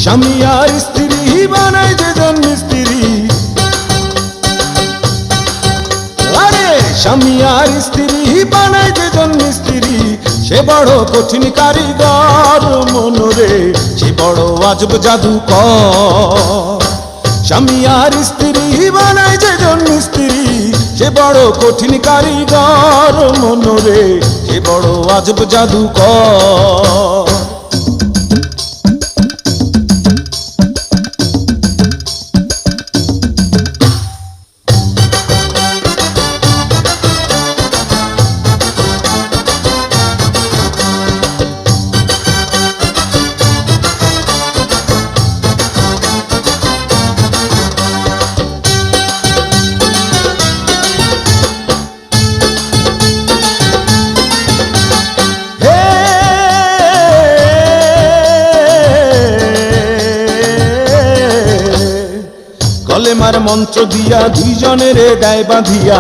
স্বামী আর স্ত্রী বানায় যেজন মিস্ত্রি, আরে স্বামী আর স্ত্রী বানায় যেজন মিস্ত্রি, সে বড় কঠিন কারিগর মনরে, সে বড় আজব জাদুকর। স্বামী আর স্ত্রী বানায় যেজন মিস্ত্রি, সে বড় কঠিন কারিগর মনরে, সে বড় আজব জাদুকর। কলেমার মন্ত্র দিয়া দুইজনের দায় বাঁধিয়া,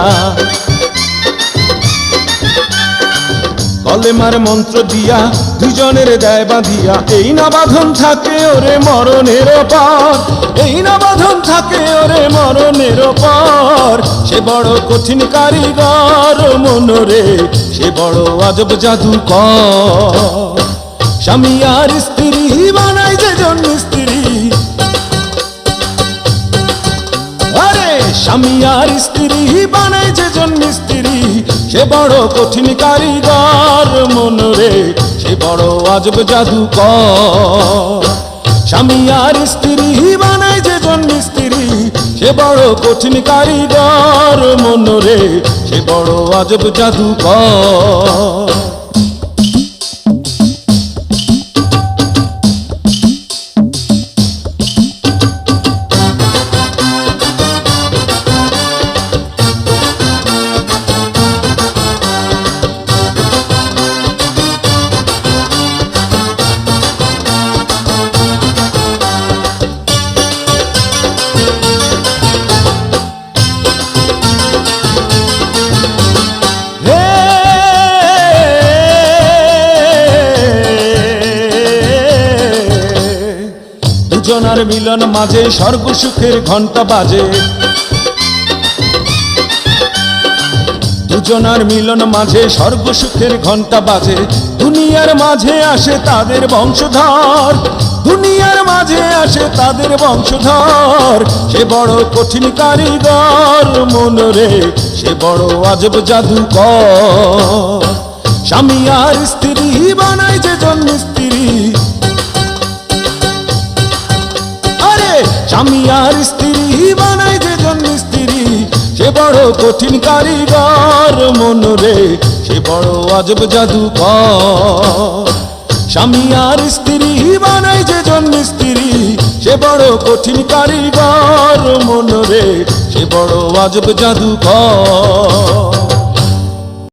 কলেমার মন্ত্র দিয়া দুইজনের দায় বাঁধিয়া, এই না বাঁধন থাকে ওরে মরণের পর, এই না বাঁধন থাকে ওরে মরণের পর। সে বড় কঠিন কারিগর মনরে, সে বড় আজব জাদুকর। স্বামী আর স্ত্রী বানায় যেজন মিস্ত্রি, আরে স্বামী আর স্ত্রী বানায় যেজন মিস্ত্রি, সে বড় কঠিন কারিগর মনরে, সে বড় আজব জাদুকর। স্বামী আর স্ত্রী বানায় যেজন মিস্ত্রি, সে বড় কঠিন কারিগর মনরে, সে বড় আজব জাদুকর। দুজনার মিলন মাঝে স্বর্গ সুখের ঘন্টা বাজে, দুজনার মিলন মাঝে স্বর্গ সুখের ঘন্টা বাজে। দুনিয়ার মাঝে আসে তাদের বংশধর, দুনিয়ার মাঝে আসে তাদের বংশধর। সে বড় কঠিন কারিগর মনরে, সে বড় আজব জাদুকর। স্বামী আর স্ত্রী বানায় যেজন মিস্ত্রি, স্বামী আর স্ত্রী বানায় যেজন মিস্ত্রি, সে বড় কঠিন কারিগর মনরে, সে বড় আজব জাদুকর। স্বামী আর স্ত্রী বানায় যেজন মিস্ত্রি, সে বড় কঠিন কারিগর মনরে, সে বড় আজব জাদুকর।